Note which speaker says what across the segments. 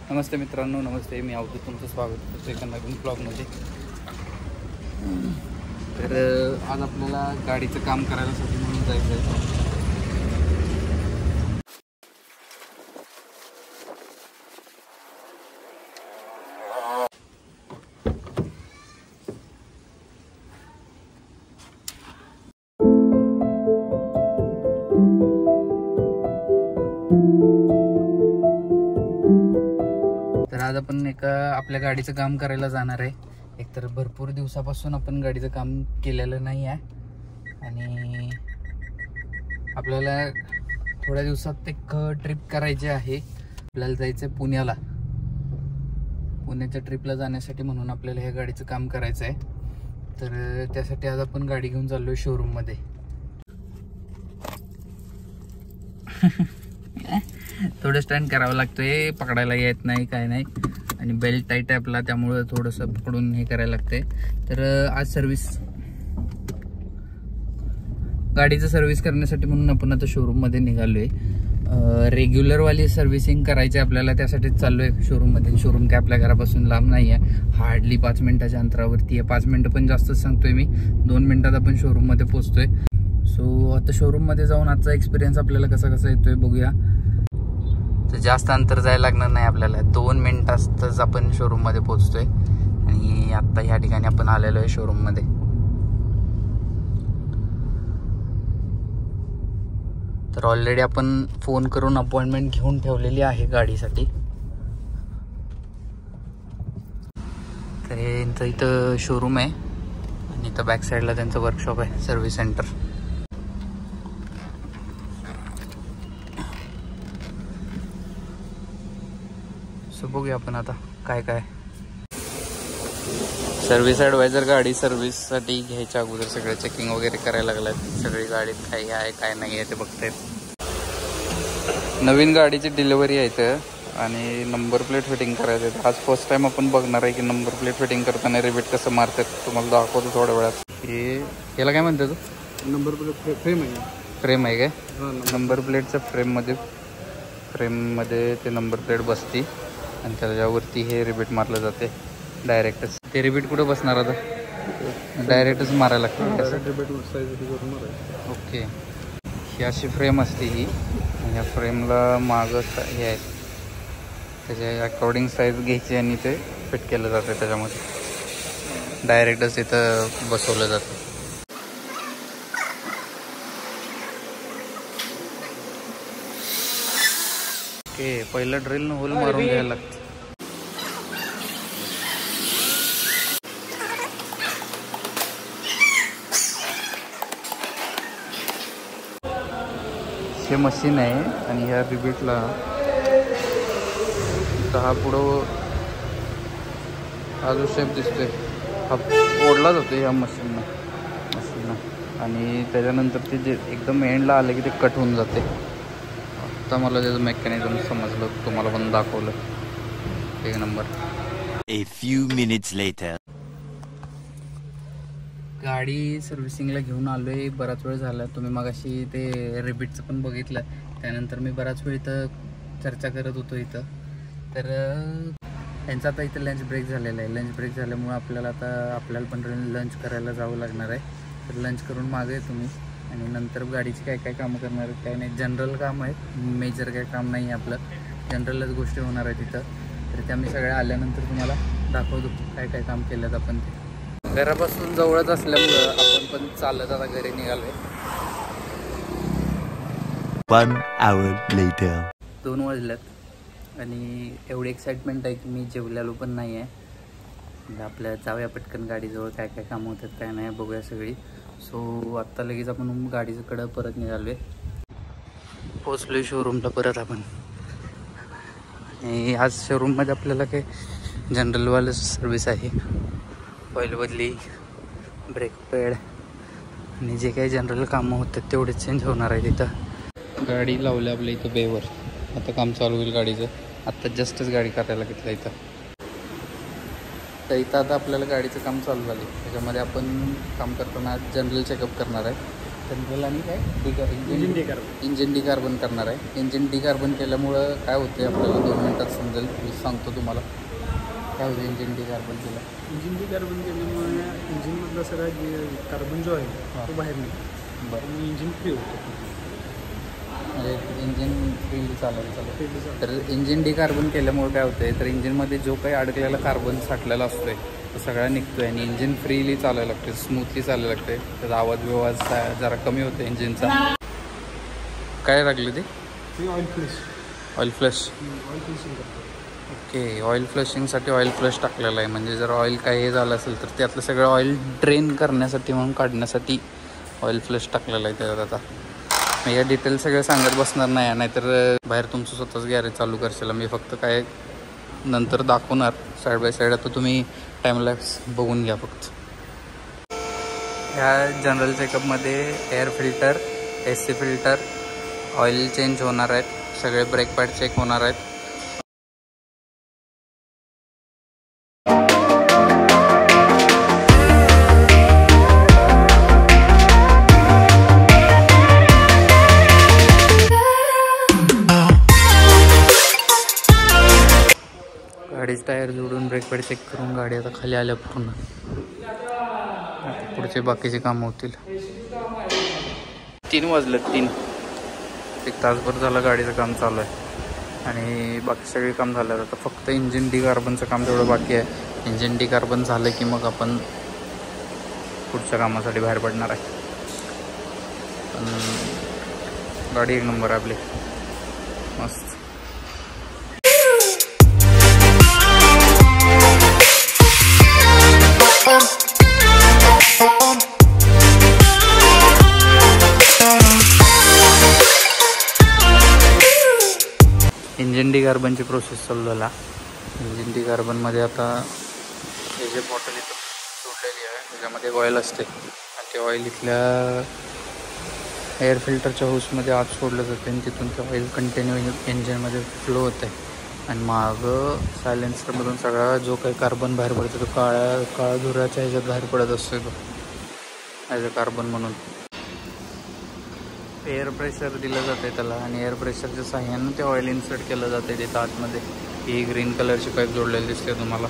Speaker 1: नमस्ते मित्रांनो, नमस्ते. मी अवधूत, तुमचं स्वागत करतो एका नवीन ब्लॉगमध्ये. तर आज आपल्याला गाडीचं काम करायसाठी म्हणून जायचं आहे. तर आज आपण एका आपल्या गाडीचं काम करायला जाणार आहे. एकतर भरपूर दिवसापासून आपण गाडीचं काम केलेलं नाही आहे आणि आपल्याला थोड्या दिवसात एक ट्रिप करायची आहे. आपल्याला जायचं आहे पुण्याला. पुण्याच्या ट्रिपला जाण्यासाठी म्हणून आपल्याला ह्या गाडीचं काम करायचं आहे. तर त्यासाठी आज आपण गाडी घेऊन चाललोय शोरूममध्ये. थोडं स्टँड करावं लागतंय, पकडायला येत नाही काय नाही आणि बेल्ट टाईट आहे आपला, त्यामुळं थोडंसं पकडून हे करायला लागतंय. तर आज गाडीचं सर्व्हिस करण्यासाठी म्हणून आपण आता शोरूममध्ये निघालोय. रेग्युलरवाली सर्व्हिसिंग करायची आपल्याला, त्यासाठीच चाललोय शोरूममध्ये. शोरूम काय आपल्या घरापासून लांब नाही आहे, हार्डली 5 मिनिटाच्या अंतरावरती आहे. 5 मिनिटं पण जास्तच सांगतोय मी. 2 मिनिटात आपण शोरूममध्ये पोहोचतोय. सो आता शोरूममध्ये जाऊन आजचा एक्सपिरियन्स आपल्याला कसा येतोय बघूया. तर जास्त अंतर जायला लागणार नाही आपल्याला, 2 मिनिटातच आपण शोरूममध्ये पोहोचतोय. आणि आत्ता ह्या ठिकाणी आपण आलेलो आहे शोरूममध्ये. तर ऑलरेडी आपण फोन करून अपॉइंटमेंट घेऊन ठेवलेली आहे गाडीसाठी. तर हे यांचं इथं शोरूम आहे आणि इथं बॅक साईडला त्यांचं वर्कशॉप आहे, सर्व्हिस सेंटर. सो बघूया आपण आता काय सर्व्हिस ॲडवायझर गाडी सर्व्हिससाठी घ्यायच्या अगोदर सगळे चेकिंग वगैरे करायला लागल्यात. सगळी गाडीत काय आहे काय नाही आहे ते बघतायत. नवीन गाडीची डिलिव्हरी आहे इथं आणि नंबर प्लेट फिटिंग करायचं आहे. आज फर्स्ट टाइम आपण बघणार आहे की नंबर प्लेट फिटिंग करताना रिबीट कसं मारतात. तुम्हाला दाखवतो थोड्या वेळात. हे याला काय म्हणतात?
Speaker 2: नंबर प्लेट
Speaker 1: फ्रेम आहे काय? नंबर प्लेटच्या फ्रेममध्ये ते नंबर प्लेट बसती आणि त्याच्यावरती हे रिबीट मारलं जाते डायरेक्टच. ते रिबीट कुठं बसणार आता? डायरेक्टच मारायला लागतं. ओके, ही अशी फ्रेम असते ही. ह्या फ्रेमला मागं हे आहे, त्याच्या अकॉर्डिंग साईज घ्यायची आणि ते फिट केलं जातं. त्याच्यामध्ये डायरेक्टच इथं बसवलं जातं. ओके, पहिलं ड्रिलनं होल मारून घ्यायला लागतं. हे मशीन आहे आणि ह्या रिबीटला हा पुढं हा जो शेप दिसतोय हा ओढला जातो ह्या मशीननं आणि त्याच्यानंतर ते जे एकदम एंडला आलं की ते कट होऊन जाते. आता मला त्याचं मेकॅनिझम समजलं, तुम्हाला पण दाखवलं. 1 number.
Speaker 3: A few minutes later.
Speaker 1: गाडी सर्व्हिसिंगला घेऊन आलो आहे. बराच वेळ झाला. तुम्ही मगाशी ते रिबीटचं पण बघितलं. त्यानंतर मी बराच वेळ इथं चर्चा करत होतो इथं. तर त्यांचा आता इथं लंच ब्रेक झालेला आहे. लंच ब्रेक झाल्यामुळं आपल्याला पण लंच करायला जावं लागणार आहे. तर लंच करून मागे तुम्ही आणि नंतर गाडीची काय कामं करणार आहेत काय नाही. जनरल काम आहे, मेजर काय काम नाही आहे आपलं. जनरलच गोष्टी होणार आहेत तिथं. तर त्या मी सगळ्या आल्यानंतर तुम्हाला दाखवतो काय काम केलं आपण. ते घरापासून जवळच असल्यामुळं आपण पण चालत आता घरी निघालोय.
Speaker 3: 1 hour later.
Speaker 1: 2 वाजल्यात आणि एवढी एक्साइटमेंट आहे की मी जेवलेलो पण नाही आहे. आपल्या जाऊया पटकन गाडीजवळ काय कामं होतात काय नाही बघूया सगळी. सो आत्ता लगेच आपण गाडीकडं परत निघालो आहे. पोचलो शोरूमला परत आपण. आणि आज शोरूममध्ये आपल्याला काही जनरलवालं सर्विस आहे. ऑइल बदली, ब्रेक पॅड आणि जे काही जनरल कामं होतात तेवढेच चेंज होणार आहे तिथं. गाडी लावली आपल्या इथं बेवर. आता काम चालू होईल गाडीचं. आत्ता जस्टच गाडी करायला घेतलं इथं. तर इथं आता आपल्याला गाडीचं काम चालू झालं. त्याच्यामध्ये आपण काम करताना जनरल चेकअप करणार आहे. जनरल आणि काय
Speaker 2: इंजिन
Speaker 1: डिकार्बन करणार आहे. इंजिन डिकार्बन केल्यामुळं काय होते आपल्याला 2 मिनटात समजेल. मी सांगतो तुम्हाला काय होतं इंजिन डिकार्बन केलं.
Speaker 2: इंजिन डिकार्बन केल्यामुळे इंजिनमधला सगळा जे कार्बन जो आहे तो बाहेर निघतो.
Speaker 1: बरं,
Speaker 2: इंजिन फ्री होतं.
Speaker 1: म्हणजे इंजिन फ्रीली चालेल. तर इंजिन डिकार्बन केल्यामुळे काय होतं तर इंजिनमध्ये जो काही अडकलेला कार्बन साठलेला असतो तो सगळा निघतो आहे आणि इंजिन फ्रीली चालायला लागते, स्मूथली चालायला लागते. त्याचा आवाज जरा कमी होतो इंजिनचा. काय लागले ते
Speaker 2: oil flush.
Speaker 1: Oil flush.
Speaker 2: Oil flushing करतो.
Speaker 1: ओके, ऑइल फ्लशिंगसाठी ऑइल फ्लश टाकलेला आहे. म्हणजे जर ऑइल काही हे झालं असेल तर त्यातलं सगळं ऑइल ड्रेन करण्यासाठी म्हणून काढण्यासाठी ऑइल फ्लश टाकलेला आहे त्याच्यात. आता मी या डिटेल सगळं सांगत बसणार नाही, नाहीतर बाहेर तुमचं स्वतःच गॅरेज चालू करशील. मी फक्त काय नंतर दाखवणार साईड बाय साईड. आता तुम्ही टाईमलॅप्स बघून घ्या फक्त. ह्या जनरल चेकअपमध्ये air filter, AC filter, oil change होणार आहेत, सगळे ब्रेक पॅड चेक होणार आहेत. गाडीचे टायर जोडून ब्रेक पॅड चेक करून गाडी आता खाली आल्या पूर्ण. आता पुढचे बाकीचे कामं होतील. 3 वाजले. 3 एक तासभर झालं गाडीचं काम चालू आहे आणि बाकी सगळे काम झालं. आता फक्त इंजिन डिकार्बनचं काम तेवढं बाकी आहे. इंजिन डिकार्बन झालं की मग आपण पुढच्या कामासाठी बाहेर पडणार आहे. पण गाडी एक नंबर आहे आपली, मस्त. इंजिन डिकार्बनची प्रोसेस चालू झाला. इंजिन डिकार्बनमध्ये आता हे जे बॉटल इथं सोडलेली आहे त्याच्यामध्ये ऑइल असते आणि ते ऑइल इथल्या एअर फिल्टरच्या हाऊसमध्ये आत सोडलं जाते आणि तिथून ते ऑइल कंटिन्यू इंजिनमध्ये फ्लो होते आणि मागं सायलेन्सरमधून सगळा जो काही कार्बन बाहेर पडतो तो काळ्या धुराच्या ह्याच्यात बाहेर पडत असतो तो ॲज अ कार्बन म्हणून. एअर प्रेशर दिलं जाते त्याला आणि एअर प्रेशरच्या साह्यानं ते ऑइल इन्सर्ट केलं जाते तिथं आतमध्ये. ही ग्रीन कलरची पाईप जोडलेली दिसते तुम्हाला.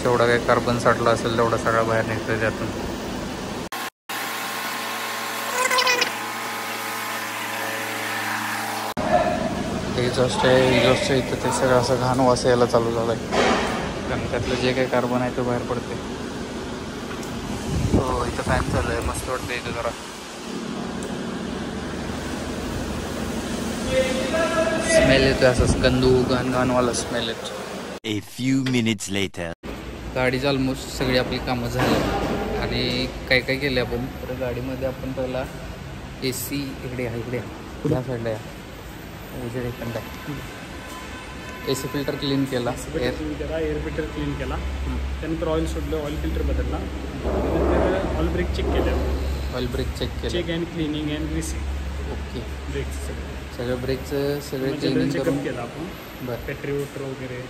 Speaker 1: जेवढा काही कार्बन साठला असेल तेवढा सगळा बाहेर निघतोय त्यातून. एक्झॉस्टच्या इथं ते सगळं असं घाण वास यायला चालू झालं आहे कारण त्यातलं जे काही कार्बन आहे ते बाहेर पडते. हो, इथं फॅन चालू आहे, मस्त वाटतं इथं जरा. स्मेल येतो असं गंदू घाणवाला स्मेल येतो.
Speaker 3: A few minutes later.
Speaker 1: गाडीची ऑलमोस्ट सगळी आपली कामं झाली आणि काय काय केले आपण तर गाडीमध्ये आपण पहिला AC इकडे या साईडला या उजेड एकंड आहे. AC फिल्टर क्लीन केला,
Speaker 2: एअर फिल्टर क्लीन केला, त्यानंतर ऑइल सोडलं, ऑइल फिल्टर बदलला, त्यानंतर ऑइल ब्रेक चेक केलं.
Speaker 1: ऑइल ब्रेक चेक केलं,
Speaker 2: check and cleaning and greasing.
Speaker 1: Okay,
Speaker 2: ब्रेकचं
Speaker 1: सगळं ब्रेकचं सगळं
Speaker 2: जनरल
Speaker 1: चेकअप
Speaker 2: चेकअप केला आपण.
Speaker 1: बरं,
Speaker 2: बॅटरी वॉटर वगैरे,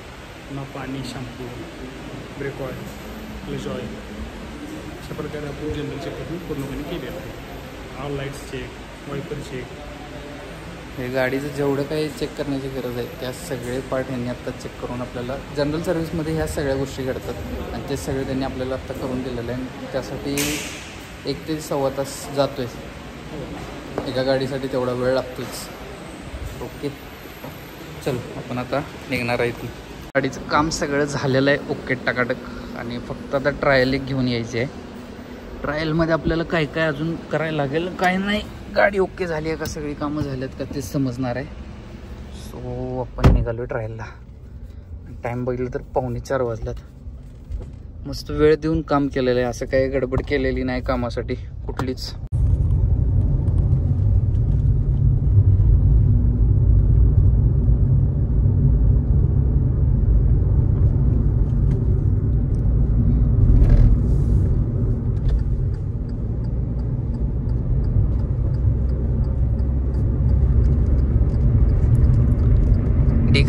Speaker 2: पुन्हा पाणी, shampoo, brake oil, clutch oil, अशा प्रकारे आपण जनरल चेकअप पूर्णपणे केलेलं आहे. All lights check, wiper check.
Speaker 1: हे गाडीचं जेवढं काही चेक करण्याची गरज आहे त्या सगळे पार्ट ह्यांनी आत्ता चेक करून आपल्याला जनरल सर्व्हिसमध्ये ह्या सगळ्या गोष्टी घडतात आणि ते सगळे त्यांनी आपल्याला आत्ता करून दिलेलं आहे. आणि त्यासाठी 1 ते सव्वा तास जातो आहे एका गाडीसाठी, तेवढा वेळ लागतोच. ओके, चलो आपण आता निघणार आहे इथून. गाडीचं काम सगळं झालेलं आहे ओके टाकाटक आणि फक्त आता ट्रायल एक घेऊन यायची आहे. ट्रायलमध्ये आपल्याला काय काय अजून करायला लागेल काय नाही, गाडी ओके झाली आहे का, सगळी कामं झाल्यात का ते समजणार आहे. सो आपण निघालो ट्रायलला. टाईम बघितलं तर 3:45 वाजल्यात. मस्त वेळ देऊन काम केलेलं आहे, असं काही गडबड केलेली नाही कामासाठी कुठलीच.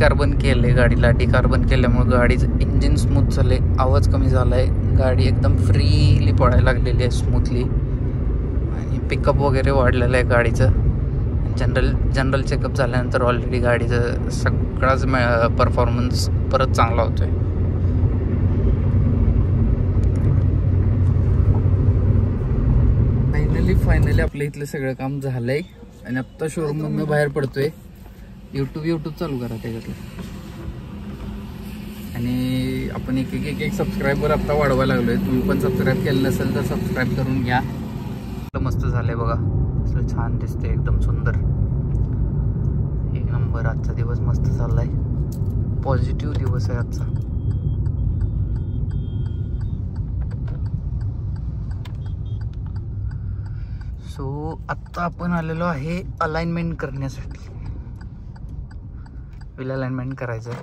Speaker 1: डिकार्बन केलं आहे गाडीला. डिकार्बन केल्यामुळे गाडीचं इंजिन स्मूथ झालं आहे, आवाज कमी झाला आहे, गाडी एकदम फ्रीली पडायला लागलेली आहे स्मूथली. आणि पिकअप वगैरे वाढलेलं आहे गाडीचं. जनरल चेकअप झाल्यानंतर ऑलरेडी गाडीचं सगळाच परफॉर्मन्स परत चांगला होतो आहे. फायनली आपलं इथलं सगळं काम झालं आहे आणि आत्ता शोरूममधनं बाहेर पडतोय. यूट्यूब चालू करा त्याच्यातलं. आणि आपण एक सबस्क्रायबर आत्ता वाढवायला लागलोय. तुम्ही पण सबस्क्राईब केलं नसेल तर सबस्क्राईब करून घ्या. मस्त झालंय बघा, असं छान दिसते, एकदम सुंदर, एक नंबर. आजचा दिवस मस्त चाललाय, पॉझिटिव्ह दिवस आहे आजचा. सो आत्ता आपण आलेलो आहे अलाइनमेंट करण्यासाठी. व्हील अलाइनमेंट करायचं आहे.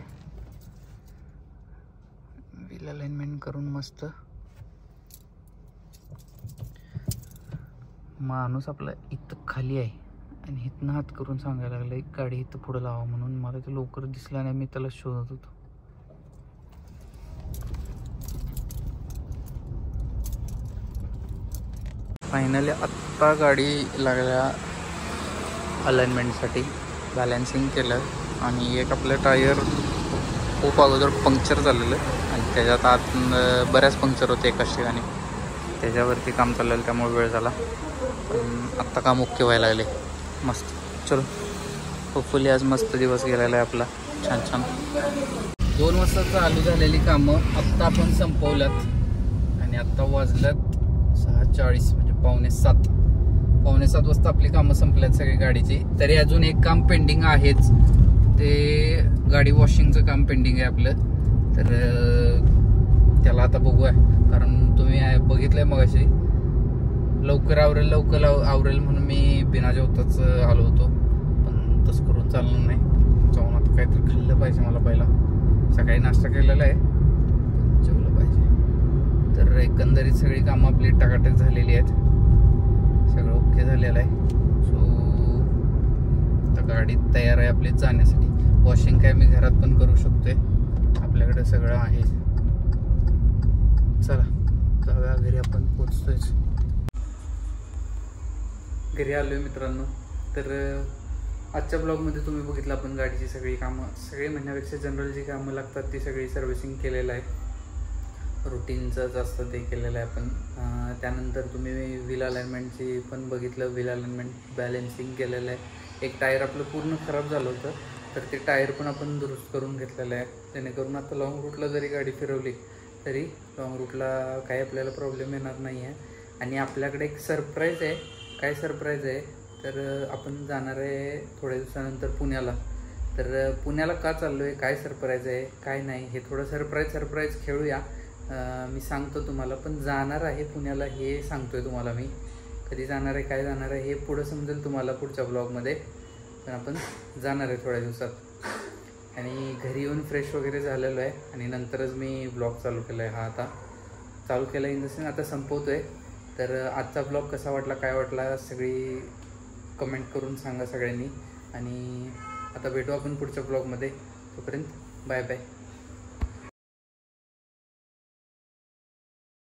Speaker 1: व्हील अलाइनमेंट करून मस्त माणूस आपला इथं खाली आहे आणि इथनं हात करून सांगायला लागलं गाडी इथं पुढं लावा म्हणून. मला ते लवकर दिसला नाही, मी त्याला शोधत होतो. फायनली आत्ता गाडी लागल्या अलाइनमेंटसाठी. बॅलन्सिंग केलं आणि एक आपलं टायर खूप अगोदर पंक्चर झालेलं आणि त्याच्यात आत बऱ्याच पंक्चर होते एकाच ठिकाणी. त्याच्यावरती काम चाललेलं, त्यामुळे वेळ झाला. पण आत्ता काम ओके व्हायला लागले मस्त. चलो, होपफुली आज मस्त दिवस गेलेला आहे आपला, छान छान. 2 वाजता चालू झालेली कामं आत्ता आपण संपवल्यात आणि आत्ता वाजल्यात 6:40 म्हणजे 6:45 वाजता आपली कामं संपल्यात सगळी गाडीची. तरी अजून एक काम पेंडिंग आहेच, ते गाडी वॉशिंगचं काम पेंडिंग आहे आपलं. तर त्याला आता बघूया, कारण तुम्ही बघितलंय मगाशी लवकर आवरेल म्हणून मी बिना जेवताच आलो होतो. पण तसं करून चालणार नाही. जाऊन आता काहीतरी खाल्लं पाहिजे मला. पहिला सकाळी नाश्ता केलेला आहे, जेवलं पाहिजे. तर एकंदरीत सगळी कामं आपली टाकाटक झालेली आहेत, सगळं ओके झालेलं आहे. सो आता गाडी तयार आहे आपली जाण्यासाठी. वॉशिंग काय मी घरात पण करू शकतोय, आपल्याकडे सगळं आहे. चला जाऊया घरी, आपण पोचतोयच. घरी आलोय मित्रांनो. तर आजच्या ब्लॉगमध्ये तुम्ही बघितलं आपण गाडीची सगळी कामं, सगळी म्हणण्यापेक्षा जनरल जी कामं लागतात ती सगळी सर्व्हिसिंग केलेलं आहे. रुटीनचं जास्त ते केलेलं आहे आपण. त्यानंतर तुम्ही व्हील अलाइनमेंटची पण बघितलं, व्हील अलाइनमेंट बॅलन्सिंग केलेलं आहे. एक टायर आपलं पूर्ण खराब झालं होतं, तर ते टायर पण आपण दुरुस्त करून घेतलेलं आहे, जेणेकरून आता लाँग रूटला जरी गाडी फिरवली तरी लाँग रूटला काही आपल्याला प्रॉब्लेम येणार नाही आहे. आणि आपल्याकडे एक सरप्राईज आहे. काय सरप्राईज आहे तर आपण जाणार आहे थोड्या दिवसानंतर पुण्याला. तर पुण्याला का चाललो आहे, काय सरप्राईज आहे काय नाही, हे थोडं सरप्राईज खेळूया. मी सांगतो तुम्हाला, पण जाणार आहे पुण्याला हे सांगतोय तुम्हाला मी. कधी जाणार आहे काय जाणार आहे हे पुढं समजेल तुम्हाला पुढच्या ब्लॉगमध्ये. पण आपण जाणार आहे थोड्या दिवसात आणि घरी येऊन फ्रेश वगैरे झालेलो आहे आणि नंतरच मी ब्लॉग चालू केला आहे. हा आता चालू केला इन द सेन्स आता संपवतो आहे. तर आजचा ब्लॉग कसा वाटला काय वाटला सगळी कमेंट करून सांगा सगळ्यांनी. आणि आता भेटू आपण पुढच्या ब्लॉगमध्ये. तोपर्यंत बाय बाय.